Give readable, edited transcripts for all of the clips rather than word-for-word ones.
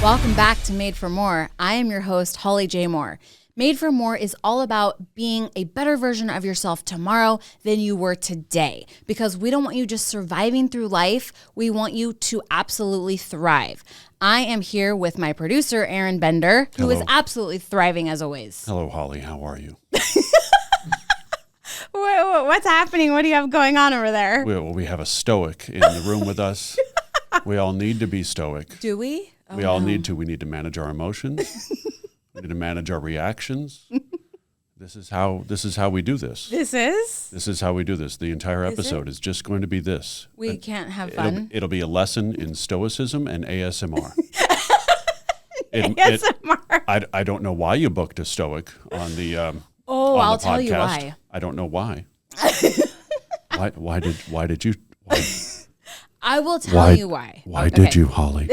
Welcome back to Made for More. I am your host, Holly J. Moore. Made for More is all about being a better version of yourself tomorrow than you were today. Because we don't want you just surviving through life. We want you to absolutely thrive. I am here with my producer, Aaron Bender, who is absolutely thriving as always. Hello, Holly. How are you? What's happening? What do you have going on over there? We have a Stoic in the room with us. We all need to be Stoic. Do we? We all need to. We need to manage our emotions. We need to manage our reactions. This is how we do this. This is? This is how we do this. The entire episode is just going to be this. We can't have fun. It'll be a lesson in Stoicism and ASMR. ASMR. I don't know why you booked a Stoic on the I'll podcast. tell you why. I don't know why. Why did you? I will tell you why. Why did you, Holly?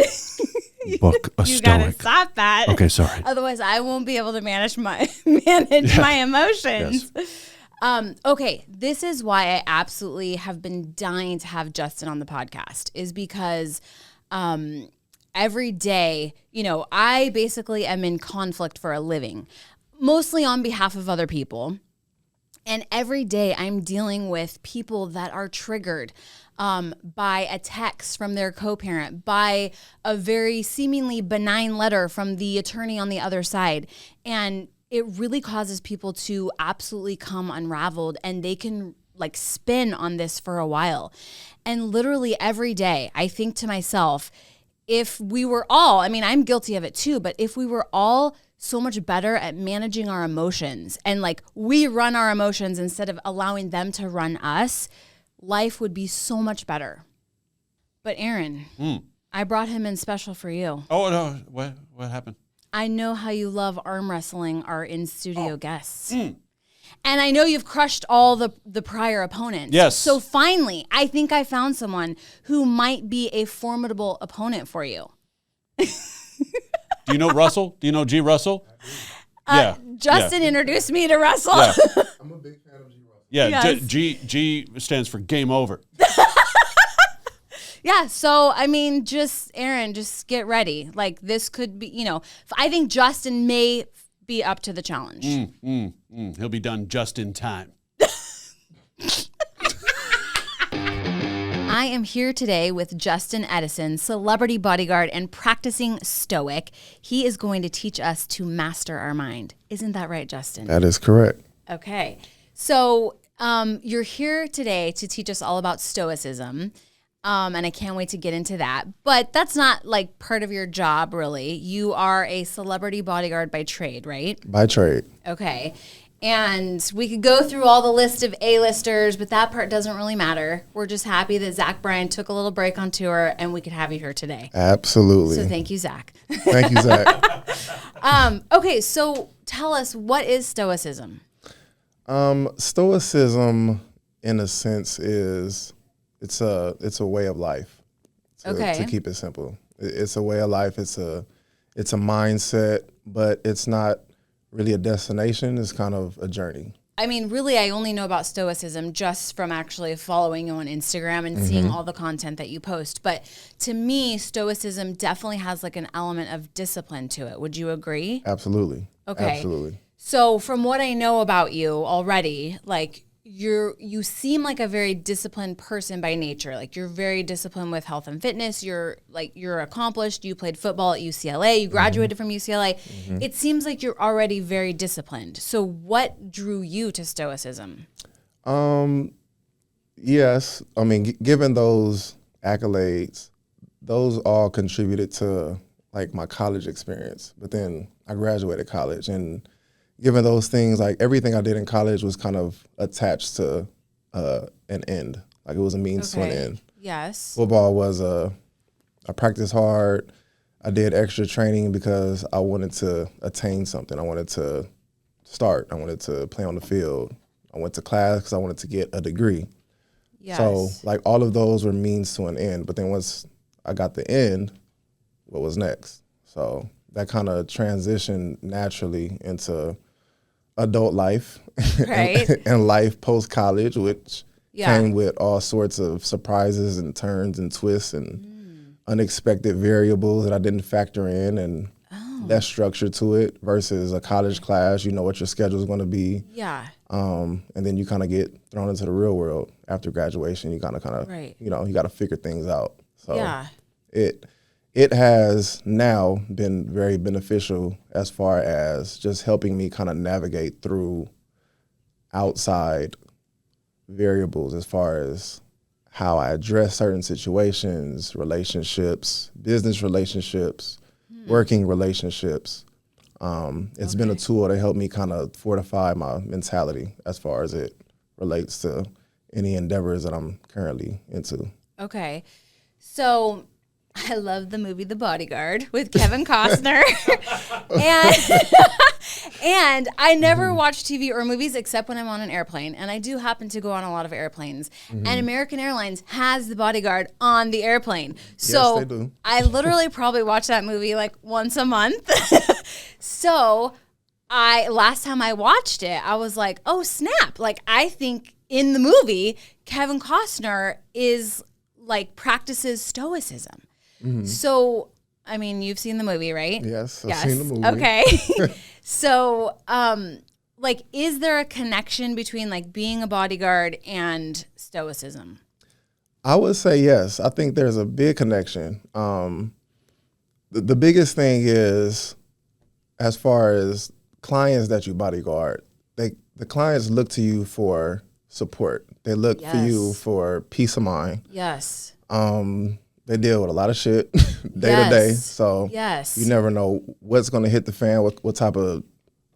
Book a You Stoic. gotta stop that. Okay, sorry. Otherwise, I won't be able to manage my emotions. Yes. Okay, this is why I absolutely have been dying to have Justin on the podcast. Is because every day, I basically am in conflict for a living, mostly on behalf of other people. And every day I'm dealing with people that are triggered by a text from their co-parent, by a very seemingly benign letter from the attorney on the other side. And it really causes people to absolutely come unraveled, and they can spin on this for a while. And literally every day I think to myself, if we were all, I'm guilty of it too, but if we were all so much better at managing our emotions and we run our emotions instead of allowing them to run us, life would be so much better. But Aaron, I brought him in special for you. Oh, no. What happened? I know how you love arm wrestling our in-studio guests. And I know you've crushed all the prior opponents. Yes. So finally, I think I found someone who might be a formidable opponent for you. Do you know Russell? Do you know G. Russell? Yeah. Justin introduced me to Russell. Yeah. I'm a big fan of G. Russell. Yeah, Yes. G stands for game over. Yeah, so Aaron, just get ready. This could be, I think Justin may be up to the challenge. He'll be done just in time. I am here today with Justin Edison, celebrity bodyguard and practicing Stoic. He is going to teach us to master our mind. Isn't that right, Justin? That is correct. Okay. So you're here today to teach us all about Stoicism. And I can't wait to get into that. But that's not part of your job, really. You are a celebrity bodyguard by trade, right? By trade. Okay. And we could go through all the list of A-listers, but that part doesn't really matter. We're just happy that Zach Bryan took a little break on tour and we could have you here today. Absolutely. So thank you, Zach. Thank you, Zach. Okay, so tell us, what is Stoicism? Stoicism, in a sense, is it's a way of life. To keep it simple, it's a way of life. It's a mindset, but it's not really a destination. It's kind of a journey. Really, I only know about Stoicism just from actually following you on Instagram and seeing all the content that you post. But to me, Stoicism definitely has an element of discipline to it. Would you agree? Absolutely. Okay. Absolutely. So from what I know about you already, you seem like a very disciplined person by nature. You're very disciplined with health and fitness. You're accomplished. You played football at UCLA. You graduated from UCLA. It seems like you're already very disciplined. So what drew you to Stoicism? Yes. Given those accolades, those all contributed to my college experience. But then I graduated college, and given those things, everything I did in college was kind of attached to an end. It was a means to an end. Yes. Football was I practiced hard. I did extra training because I wanted to attain something. I wanted to start. I wanted to play on the field. I went to class because I wanted to get a degree. Yes. So all of those were means to an end. But then once I got the end, what was next? So that kind of transitioned naturally into adult life, right? and life post-college, which came with all sorts of surprises and turns and twists and unexpected variables that I didn't factor in, and less structure to it versus a college class. You know what your schedule is going to be. Yeah. And then you kind of get thrown into the real world after graduation. You kind of, Right. you know, you got to figure things out. So Yeah. it has now been very beneficial as far as just helping me kind of navigate through outside variables as far as how I address certain situations, relationships, business relationships, working relationships. It's been a tool to help me kind of fortify my mentality as far as it relates to any endeavors that I'm currently into. Okay. So I love the movie The Bodyguard with Kevin Costner. and I never watch TV or movies except when I'm on an airplane. And I do happen to go on a lot of airplanes. And American Airlines has The Bodyguard on the airplane. So Yes, they do. I literally probably watch that movie like once a month. So last time I watched it, I was like, oh, snap. Like, I think in the movie, Kevin Costner is like practices Stoicism. So, I mean, you've seen the movie, right? Yes, I've seen the movie. Okay. So, like, is there a connection between like being a bodyguard and Stoicism? I would say yes. I think there's a big connection. The biggest thing is, as far as clients that you bodyguard, the clients look to you for support. They look for you for peace of mind. Yes. They deal with a lot of shit day to day. So you never know what's going to hit the fan, what type of,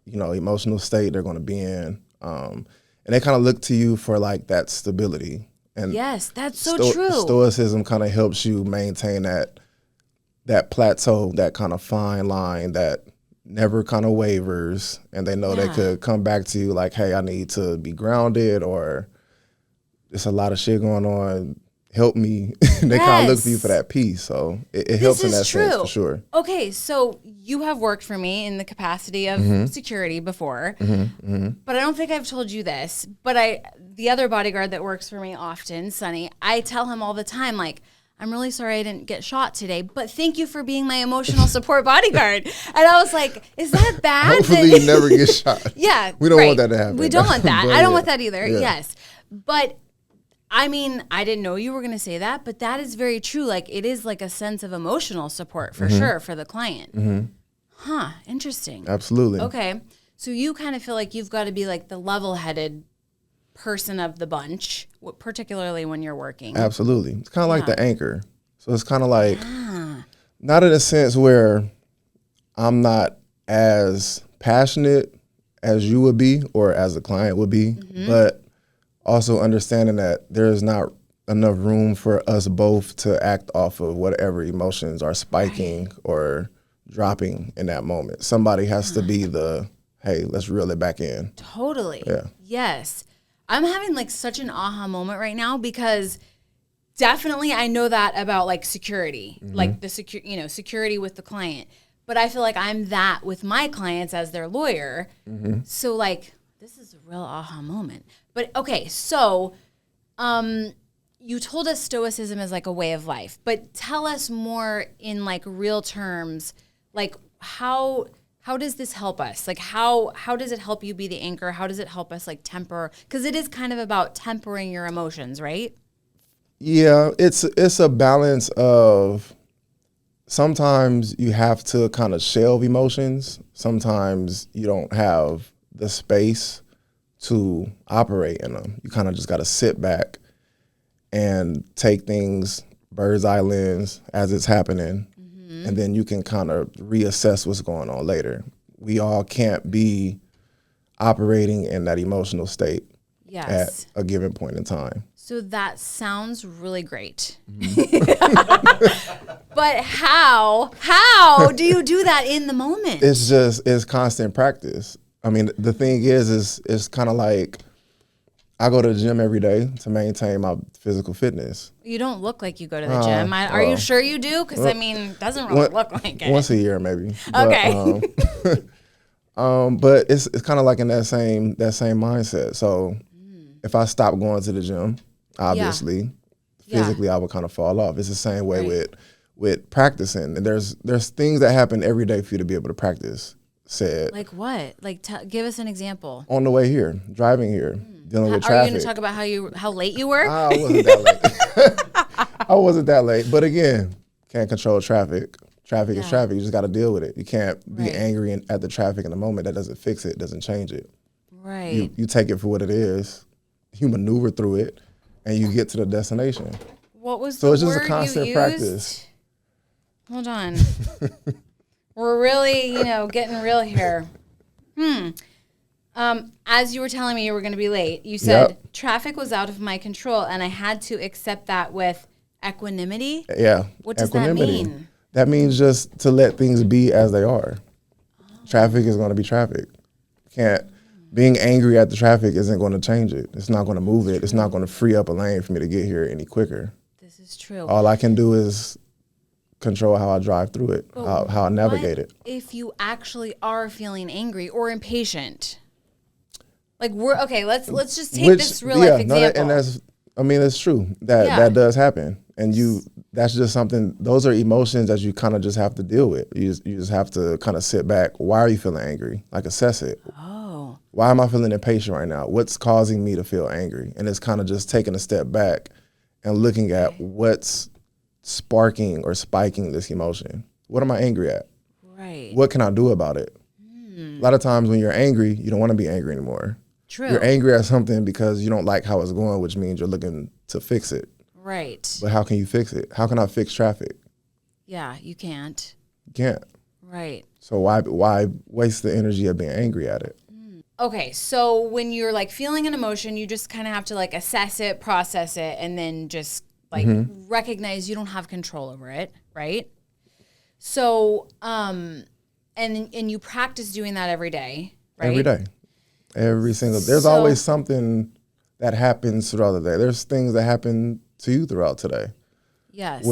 you know, emotional state they're going to be in. And they kind of look to you for like that stability. And yes, that's so true. Stoicism kind of helps you maintain that plateau, that kind of fine line that never kind of wavers. And they know they could come back to you like, hey, I need to be grounded, or there's a lot of shit going on. Help me. They kind of look for you for that peace. So it helps in that sense for sure. Okay, so you have worked for me in the capacity of security before, but I don't think I've told you this. But the other bodyguard that works for me often, Sonny, I tell him all the time, like, I'm really sorry I didn't get shot today, but thank you for being my emotional support bodyguard. And I was like, is that bad? Hopefully you never get shot. Yeah. We don't want that to happen. We don't want that. But I don't want that either. Yeah. Yes. But I mean, I didn't know you were going to say that, but that is very true. Like, it is like a sense of emotional support for sure for the client. Huh. Interesting. Absolutely. Okay. So you kind of feel like you've got to be like the level-headed person of the bunch, particularly when you're working. Absolutely. It's kind of like the anchor. So it's kind of like, not in a sense where I'm not as passionate as you would be or as the client would be, but also understanding that there's not enough room for us both to act off of whatever emotions are spiking or dropping in that moment. Somebody has to be the, hey, let's reel it back in. Totally. Yeah. Yes. I'm having like such an aha moment right now because definitely I know that about like security, like the security with the client. But I feel like I'm that with my clients as their lawyer. So like, this is a real aha moment. But okay, so you told us Stoicism is like a way of life, but tell us more in like real terms, like how does this help us? Like how does it help you be the anchor? How does it help us like temper? Because it is kind of about tempering your emotions, right? Yeah, it's a balance of sometimes you have to kind of shelve emotions. Sometimes you don't have the space to operate in them. You kind of just got to sit back and take things bird's eye lens as it's happening. And then you can kind of reassess what's going on later. We all can't be operating in that emotional state at a given point in time. So that sounds really great. But how do you do that in the moment? It's constant practice. I mean, the thing is it's kind of like I go to the gym every day to maintain my physical fitness. You don't look like you go to the gym. Are you sure you do? Because, I mean, it doesn't really look like it. Once a year, maybe. Okay. But it's kind of like in that same mindset. So if I stop going to the gym, obviously, physically I would kind of fall off. It's the same way with practicing. And there's things that happen every day for you to be able to practice said. Like what? Like give us an example. On the way here, driving here, dealing with Are traffic. you going to talk about how late you were? I wasn't that late. I wasn't that late. But again, can't control traffic. Traffic is traffic. You just got to deal with it. You can't be angry at the traffic in the moment. That doesn't fix it. Doesn't change it. Right. You take it for what it is. You maneuver through it, and you get to the destination. What was so the it's just word a constant you practice. Hold on. We're really, getting real here. As you were telling me you were going to be late, you said traffic was out of my control, and I had to accept that with equanimity. Yeah. What does that mean? That means just to let things be as they are. Traffic is going to be traffic. Being angry at the traffic isn't going to change it. It's not going to move it. It's not going to free up a lane for me to get here any quicker. This is true. All I can do is control how I drive through it, how I navigate it. If you actually are feeling angry or impatient, like let's just take this real life example. It's true that does happen, and that's just something. Those are emotions that you kind of just have to deal with. You just have to kind of sit back. Why are you feeling angry? Like assess it. Oh. Why am I feeling impatient right now? What's causing me to feel angry? And it's kind of just taking a step back and looking at what's sparking or spiking this emotion. What am I angry at? Right. What can I do about it? A lot of times when you're angry, you don't want to be angry anymore. True. You're angry at something because you don't like how it's going, which means you're looking to fix it. Right. But how can you fix it? How can I fix traffic? Yeah, you can't. You can't. Right. So why waste the energy of being angry at it? Okay, so when you're like feeling an emotion, you just kind of have to like assess it, process it, and then just like recognize you don't have control over it, right? So, and you practice doing that every day, right? Every day. There's always something that happens throughout the day. There's things that happen to you throughout today. Yes.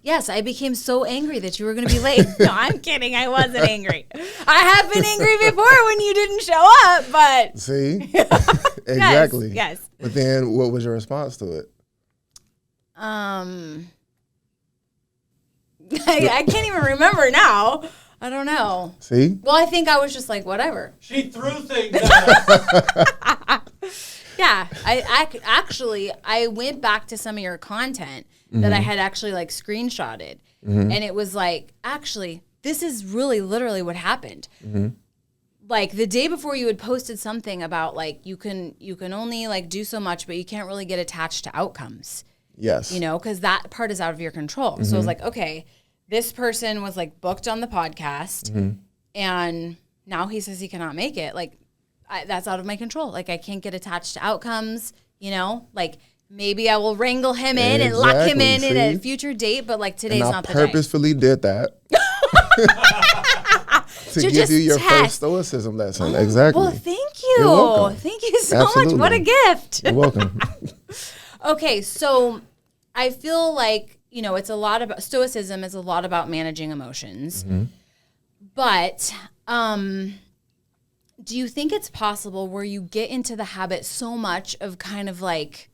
Yes, I became so angry that you were going to be late. No, I'm kidding. I wasn't angry. I have been angry before when you didn't show up, but. See? Exactly. Yes. But then what was your response to it? I can't even remember now. I don't know. See? Well, I think I was just like, whatever. She threw things at us. Yeah. I went back to some of your content that I had actually like screenshotted. And it was like, actually, this is really literally what happened. Like the day before you had posted something about like, you can only like do so much, but you can't really get attached to outcomes. Yes. Because that part is out of your control. So I was like, okay, this person was like booked on the podcast and now he says he cannot make it. Like that's out of my control. Like I can't get attached to outcomes, like maybe I will wrangle him in and lock him in a future date. But like today's not the day. I purposefully did that. to give you your first Stoicism lesson. Exactly. Well, thank you. You're welcome. Thank you so Absolutely. much. What a gift. You're welcome. Okay, so I feel like, it's a lot about Stoicism is a lot about managing emotions. But do you think it's possible where you get into the habit so much of kind of like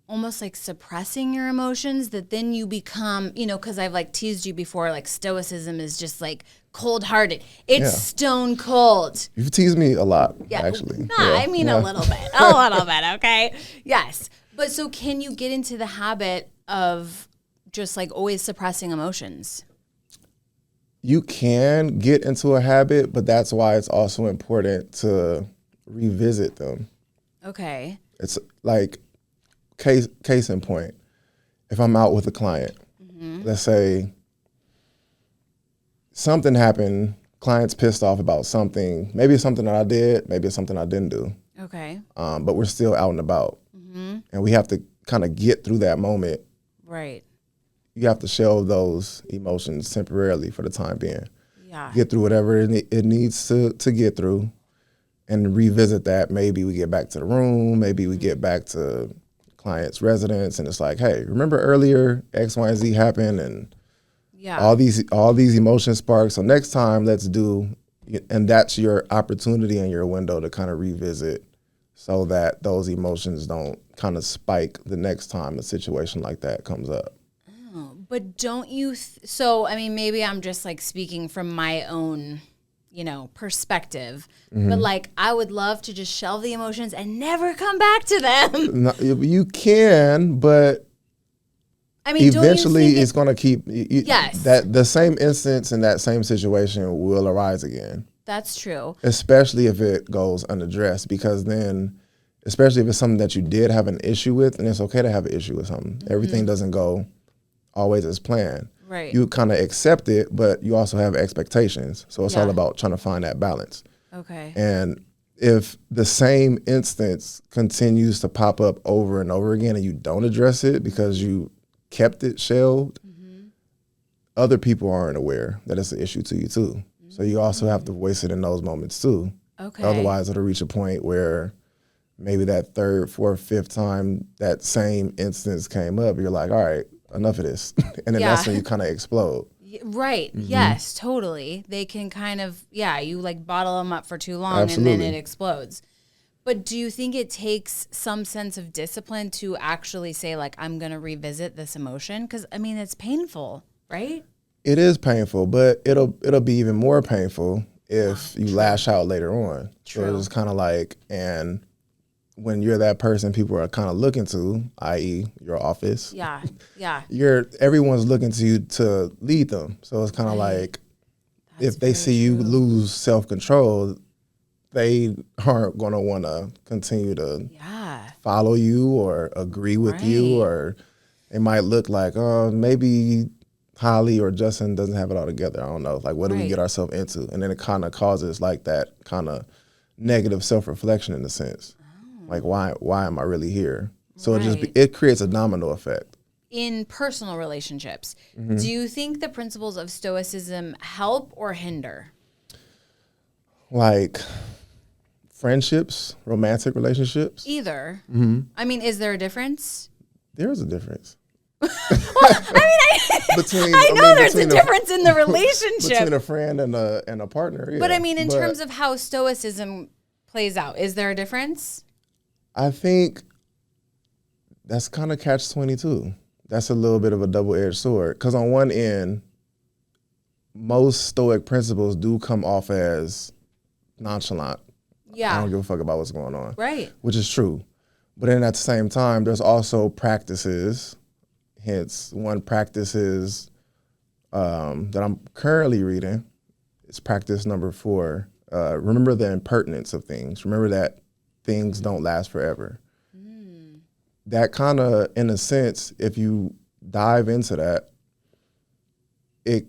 almost like suppressing your emotions that then you become, because I've like teased you before, like Stoicism is just like cold-hearted. It's stone cold. You've teased me a lot, actually. A little bit. A little bit, okay? Yes. But so can you get into the habit of just like always suppressing emotions? You can get into a habit, but that's why it's also important to revisit them. Okay. It's like case in point. If I'm out with a client, let's say something happened, client's pissed off about something. Maybe it's something that I did, maybe it's something I didn't do. Okay. But we're still out and about. And we have to kind of get through that moment. Right. You have to shelve those emotions temporarily for the time being. Yeah. Get through whatever it needs to get through and revisit that. Maybe we get back to the room. Maybe we get back to client's residence and it's like, hey, remember earlier X, Y, and Z happened and all these emotion sparks. So next time let's do, and that's your opportunity and your window to kind of revisit so that those emotions don't kind of spike the next time a situation like that comes up. But don't you, so, I mean, maybe I'm just like speaking from my own, perspective, but like, I would love to just shelve the emotions and never come back to them. No, you can, but I mean, eventually don't you think it's going to keep, yes, that the same instance in that same situation will arise again. that's true. Especially if it goes unaddressed, because then, especially if it's something that you did have an issue with, and it's okay to have an issue with something. Everything doesn't go always as planned. Right. You kind of accept it, but you also have expectations. So it's all Yeah. about trying to find that balance. Okay. And if the same instance continues to pop up over and over again and you don't address it because you kept it shelved, other people aren't aware that it's an issue to you too. So you also have to voice it in those moments too. Okay. Otherwise it'll reach a point where maybe that third, fourth, fifth time that same instance came up, you're like, all right, enough of this. And then that's when you kind of explode. Right. Yes, totally. They can kind of, you like bottle them up for too long and Absolutely. then it explodes. But do you think it takes some sense of discipline to actually say, like, I'm going to revisit this emotion? Because, I mean, it's painful, right? It is painful, but it'll be even more painful if you lash out later on. True. So it's kind of like, and when you're that person people are kind of looking to, i.e. your office, Yeah. everyone's looking to you to lead them. So it's kind of like, if they see you lose self-control, they aren't going to want to continue to follow you or agree with you, or they might look like, oh, maybe Holly or Justin doesn't have it all together. I don't know. Like, what do we get ourselves into? And then it kind of causes like that kind of negative self-reflection in a sense. Like, why am I really here? So it creates a domino effect. In personal relationships, do you think the principles of Stoicism help or hinder? Like friendships, romantic relationships? Either. I mean, is there a difference? There's a difference. Between, I know there's a difference in the relationship. Between a friend and a partner, yeah. But I mean, in terms of how Stoicism plays out, is there a difference? I think that's kind of catch-22. That's a little bit of a double-edged sword. Because on one end, most Stoic principles do come off as nonchalant. Yeah. I don't give a fuck about what's going on. Right. Which is true. But then at the same time, there's also practices. Hence, one practice is that I'm currently reading. It's practice number 4. Remember the impertinence of things. Remember that things don't last forever. That kind of, in a sense, if you dive into that, it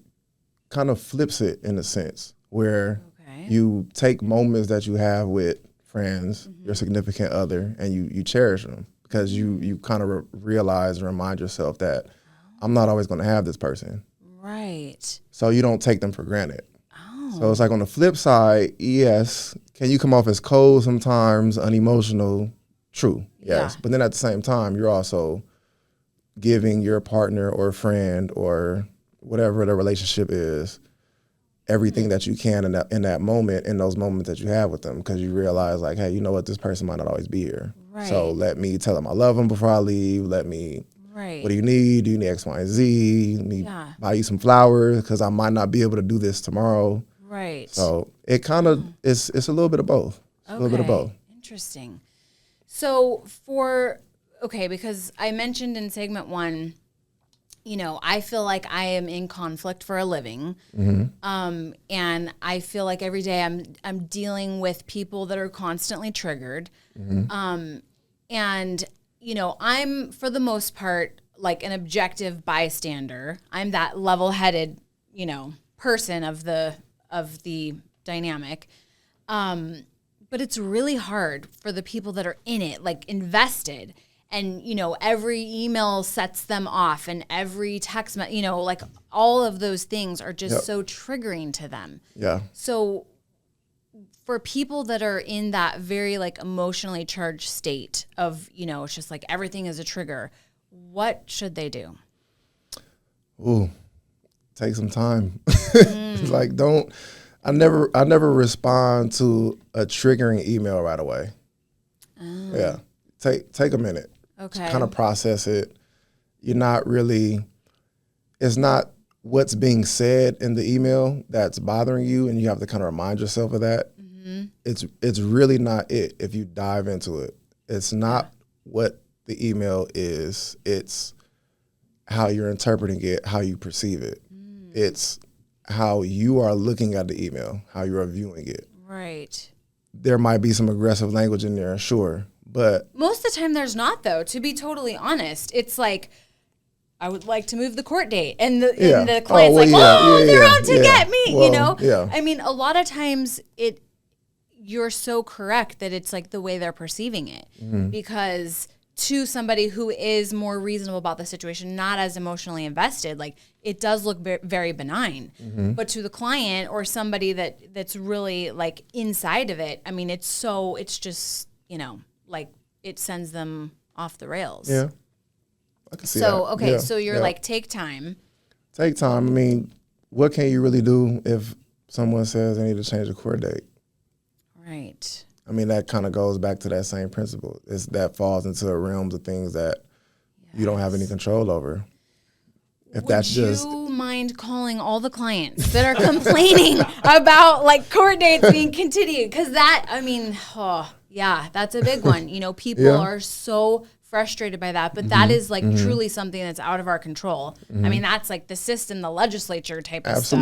kind of flips it in a sense where you take moments that you have with friends, your significant other, and you cherish them because you kind of realize and remind yourself that I'm not always going to have this person. Right. So you don't take them for granted. So it's like on the flip side, yes, can you come off as cold sometimes, unemotional? True, yes. But then at the same time, you're also giving your partner or friend or whatever the relationship is everything that you can in that moment, in those moments that you have with them, because you realize like, hey, you know what, this person might not always be here. Right. So let me tell them I love them before I leave. Let me, what do you need? Do you need X, Y, and Z? Let me buy you some flowers because I might not be able to do this tomorrow. Right. So it kind of, it's a little bit of both. A little bit of both. Interesting. So because I mentioned in segment 1, you know, I feel like I am in conflict for a living. And I feel like every day I'm dealing with people that are constantly triggered. And, you know, I'm for the most part like an objective bystander. I'm that level-headed, you know, person of the dynamic. But it's really hard for the people that are in it, like invested. And, you know, every email sets them off and every text, you know, like all of those things are just so triggering to them. Yeah. So for people that are in that very like emotionally charged state of, you know, it's just like everything is a trigger, what should they do? Ooh, take some time. Like I never respond to a triggering email right away. Yeah. Take a minute. Okay. Kind of process it. You're not really, it's not what's being said in the email that's bothering you, and you have to kind of remind yourself of that. It's really not it if you dive into it. It's not what the email is. It's how you're interpreting it, how you perceive it. It's how you are looking at the email, how you are viewing it. Right. There might be some aggressive language in there, sure, but most of the time there's not, though, to be totally honest. It's like, I would like to move the court date. And the client's they're out to get me, well, you know? Yeah. I mean, a lot of times you're so correct that it's like the way they're perceiving it. Because to somebody who is more reasonable about the situation, not as emotionally invested, like it does look very benign. But to the client or somebody that's really like inside of it, I mean, it's just, you know, like it sends them off the rails. Yeah. I can see so, that. okay, Yeah. so you're like, take time. Take time. I mean, what can you really do if someone says they need to change the court date? Right. I mean, that kind of goes back to that same principle. That falls into the realms of things that you don't have any control over. If that's just... Would you mind calling all the clients that are complaining about like court dates being continued? Because that, I mean, that's a big one. You know, people are so frustrated by that, but that is like truly something that's out of our control. I mean, that's like the system, the legislature type of stuff.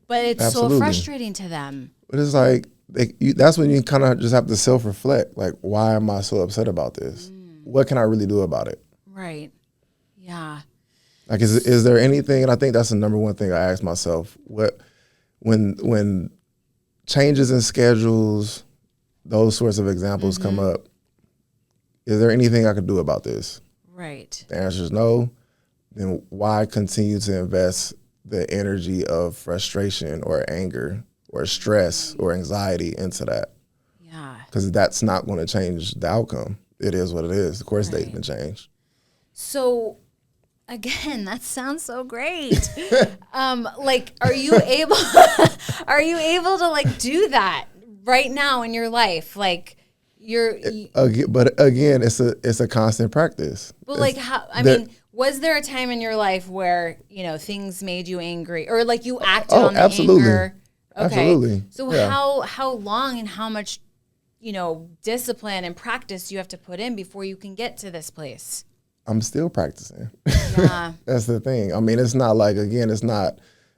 But it's so frustrating to them. But it's like, that's when you kind of just have to self-reflect. Like, why am I so upset about this? What can I really do about it? Right. Yeah. Like, is there anything? And I think that's the number one thing I ask myself. When changes in schedules, those sorts of examples come up, is there anything I could do about this? Right. The answer is no. Then why continue to invest the energy of frustration or anger or stress or anxiety into that? Yeah. Because that's not going to change the outcome. It is what it is. The course date can change. So, again, that sounds so great. Like, are you able to like do that right now in your life? Like, but again, it's a constant practice. But like, how? I mean, was there a time in your life where, you know, things made you angry, or like you acted on the anger? Okay. Absolutely. So how long and how much, you know, discipline and practice do you have to put in before you can get to this place? I'm still practicing. Yeah. That's the thing. I mean, it's not like, again, it's not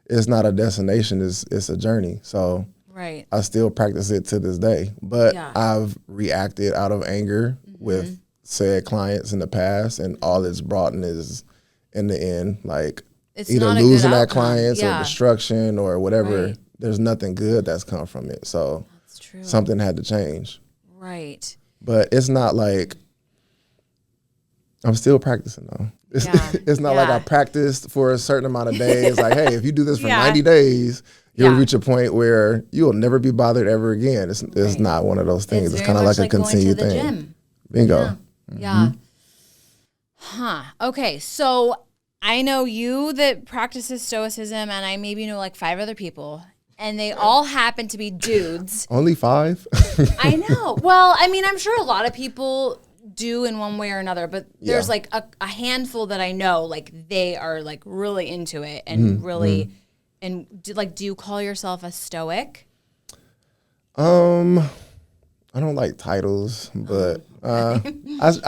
a destination. It's a journey. So right. I still practice it to this day. But I've reacted out of anger with said clients in the past, and all it's brought in is, in the end, like it's either losing that clients or destruction or whatever. Right. There's nothing good that's come from it. So that's true. Something had to change. Right. But it's not like, I'm still practicing though. It's not like I practiced for a certain amount of days. Like, hey, if you do this for 90 days, you'll reach a point where you'll never be bothered ever again. It's not one of those things. It's kind of like a continued thing. Gym. Bingo. Yeah. Huh. Okay. So I know you that practices Stoicism, and I maybe know like 5 other people, and they all happen to be dudes. Only 5? I know. Well, I mean, I'm sure a lot of people do in one way or another, but there's like a handful that I know, like they are like really into it and really, and do you call yourself a Stoic? I don't like titles, but I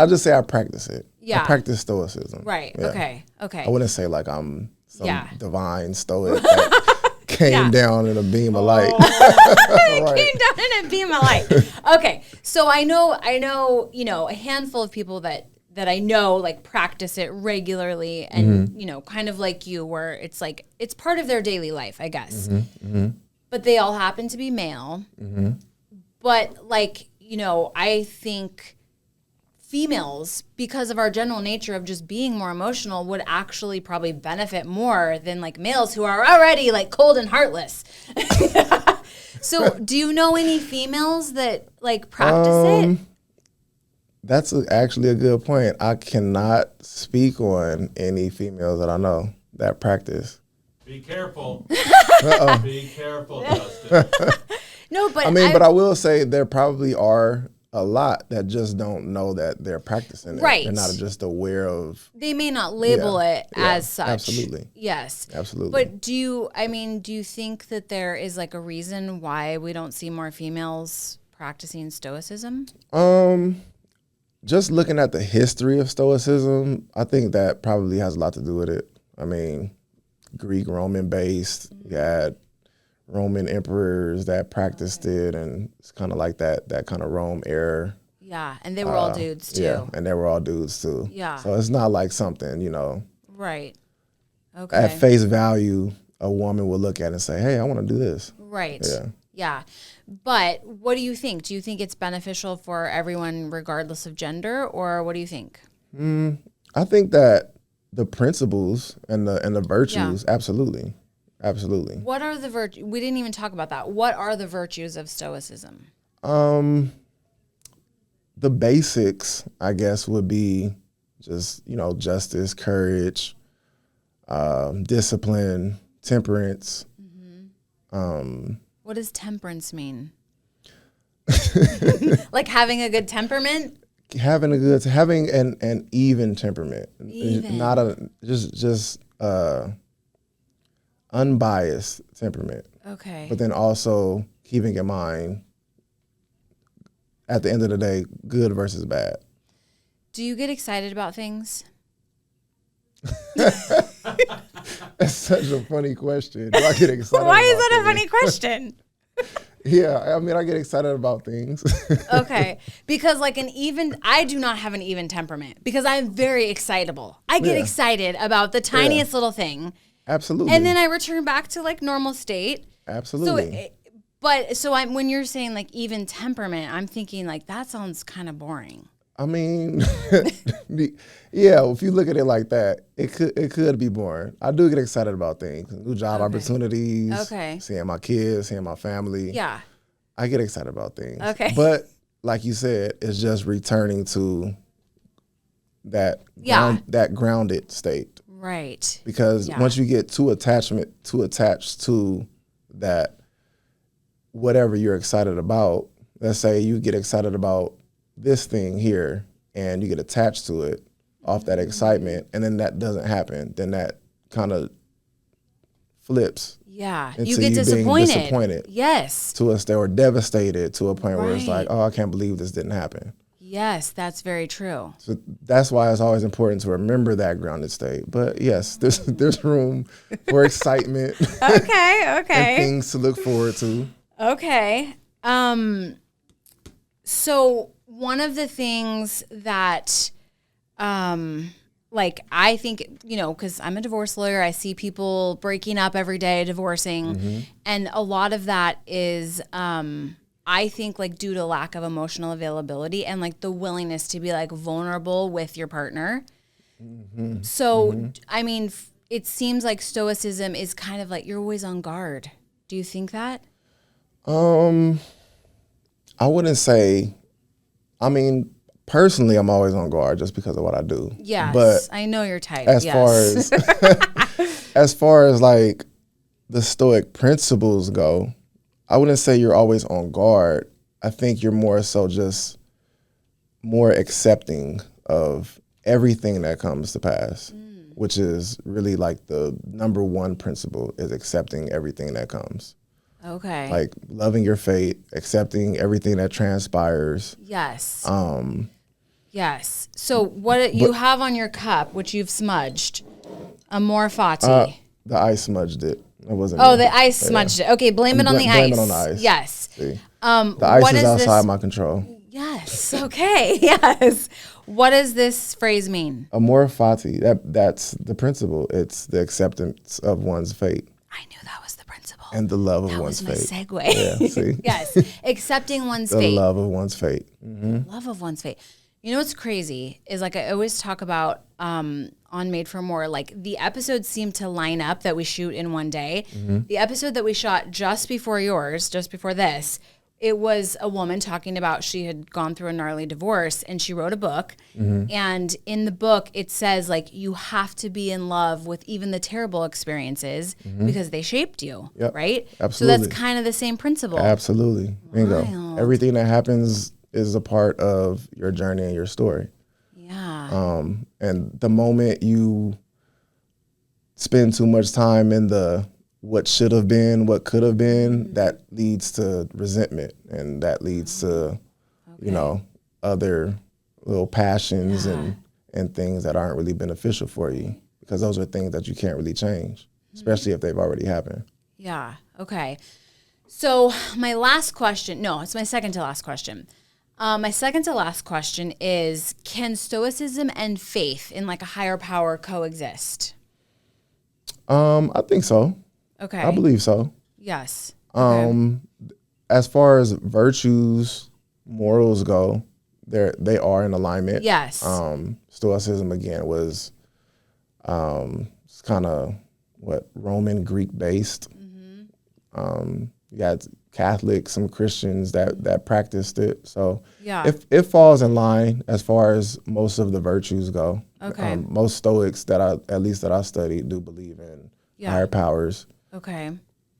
just say I practice it. Yeah. I practice Stoicism. Right. Yeah. Okay. I wouldn't say like I'm some divine Stoic that came down in a beam of light. Came down in a beam of light. Okay. So I know, you know, a handful of people that I know like practice it regularly, and you know, kind of like you, where it's like it's part of their daily life, I guess. But they all happen to be male. But like, you know, I think females, because of our general nature of just being more emotional, would actually probably benefit more than like males who are already like cold and heartless. So do you know any females that like practice it? That's actually a good point. I cannot speak on any females that I know that practice. Be careful. Be careful, Justin. No, but but I will say there probably are a lot that just don't know that they're practicing it. Right. They're not just aware of. They may not label it as such. Absolutely. Yes. Absolutely. But do you think that there is like a reason why we don't see more females practicing Stoicism? Just looking at the history of Stoicism, I think that probably has a lot to do with it. I mean, Greek, Roman based. You had Roman emperors that practiced it, and it's kind of like that kind of Rome era. Yeah, and they were all dudes too. Yeah, and they were all dudes too. Yeah. So it's not like something, Right. Okay. at face value, a woman would look at and say, hey, I want to do this. Right. Yeah. Yeah. But what do you think? Do you think it's beneficial for everyone regardless of gender, or what do you think? I think that the principles and the virtues, absolutely. Absolutely. What are the virtues? We didn't even talk about that. What are the virtues of Stoicism? The basics, I guess, would be just, justice, courage, discipline, temperance. What does temperance mean? Like having a good temperament? Having an even temperament. Even. Not just unbiased temperament. Okay. But then also keeping in mind, at the end of the day, good versus bad. Do you get excited about things? That's such a funny question. Do I get excited? Why is about that a things? funny question? Yeah, I mean, I get excited about things. Okay. Because I do not have an even temperament because I'm very excitable. I get excited about the tiniest little thing. Absolutely. And then I return back to like normal state. Absolutely. When you're saying like even temperament, I'm thinking like that sounds kind of boring. I mean, yeah, if you look at it like that, it could be boring. I do get excited about things, new job opportunities, seeing my kids, seeing my family. Yeah. I get excited about things. Okay. But like you said, it's just returning to that grounded state. Right. Because once you get too attached to that, whatever you're excited about, let's say you get excited about this thing here and you get attached to it off that excitement, and then that doesn't happen, then that kind of flips. Yeah. Into You get disappointed. Yes. To us, they were devastated to a point where it's like, oh, I can't believe this didn't happen. Yes, that's very true. So that's why it's always important to remember that grounded state. But yes, there's room for excitement. Okay. And things to look forward to. Okay. So one of the things that, I think, because I'm a divorce lawyer, I see people breaking up every day, divorcing. And a lot of that is, I think due to lack of emotional availability and the willingness to be vulnerable with your partner. So, I mean, it seems like Stoicism is kind of you're always on guard. Do you think that? I wouldn't say, personally, I'm always on guard just because of what I do. Yes, but I know your type. As far as the Stoic principles go, I wouldn't say you're always on guard. I think you're more so just more accepting of everything that comes to pass, which is really the number one principle is accepting everything that comes. Okay. Loving your fate, accepting everything that transpires. Yes. Yes. So what you have on your cup, which you've smudged, Amor Fati. The ice smudged it. It wasn't. Oh, the ice smudged it. Okay, blame it on the ice. Blame it on the ice. Yes. See? The ice is outside my control. Yes. Okay. Yes. What does this phrase mean? Amor Fati. That's the principle. It's the acceptance of one's fate. I knew that was the principle. And the love of one's fate. That was my segue. Yeah, see? Yes. Accepting one's fate. The love of one's fate. Mm-hmm. Love of one's fate. You know what's crazy is I always talk about on Made for More, the episodes seem to line up that we shoot in one day. Mm-hmm. The episode that we shot just before yours, just before this, it was a woman talking about she had gone through a gnarly divorce and she wrote a book. Mm-hmm. And in the book, it says you have to be in love with even the terrible experiences because they shaped you, right? Absolutely. So that's kind of the same principle. Absolutely. Bingo. Everything that happens is a part of your journey and your story. Yeah. And the moment you spend too much time in the what should have been, what could have been, that leads to resentment, and that leads to, you know, other little passions and things that aren't really beneficial for you, because those are things that you can't really change, especially if they've already happened. Yeah. Okay. So my last question, no, it's my second to last question. My second to last question is, can Stoicism and faith in like a higher power coexist? I think so. Okay. I believe so. Yes. Okay. As far as virtues, morals go, they are in alignment. Yes. Stoicism again was kind of Roman Greek based. You got Catholics, some Christians that practiced it. So Yeah. it falls in line as far as most of the virtues go. Okay. Most Stoics that I studied do believe in higher powers. Okay.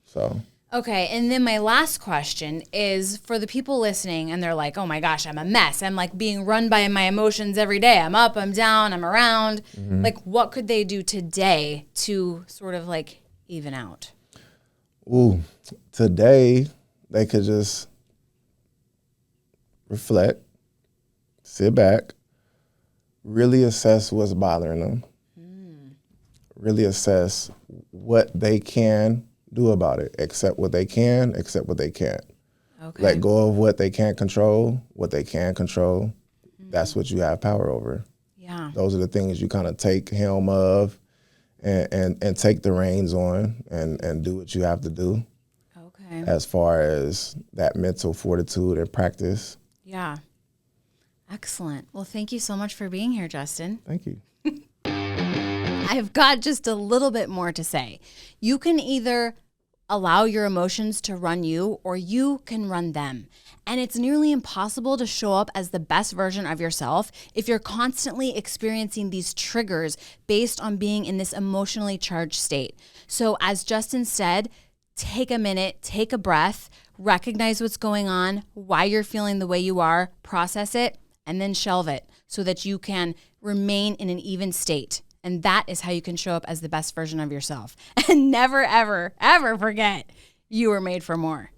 So Okay, and then my last question is for the people listening, and they're like, oh my gosh, I'm a mess. I'm like being run by my emotions every day. I'm up, I'm down, I'm around. Like, what could they do today to sort of like even out? Ooh, today they could just reflect, sit back, really assess what's bothering them, really assess what they can do about it, accept what they can, accept what they can't. Okay. Let go of what they can't control, what they can control. That's what you have power over. Yeah. Those are the things you kind of take helm of and take the reins on and do what you have to do Okay. as far as that mental fortitude and practice. Yeah. Excellent. Well, thank you so much for being here, Justin. Thank you. I've got just a little bit more to say. You can either allow your emotions to run you, or you can run them. And it's nearly impossible to show up as the best version of yourself if you're constantly experiencing these triggers based on being in this emotionally charged state. So as Justin said, take a minute, take a breath, recognize what's going on, why you're feeling the way you are, process it, and then shelve it so that you can remain in an even state. And that is how you can show up as the best version of yourself. And never, ever, ever forget you were made for more.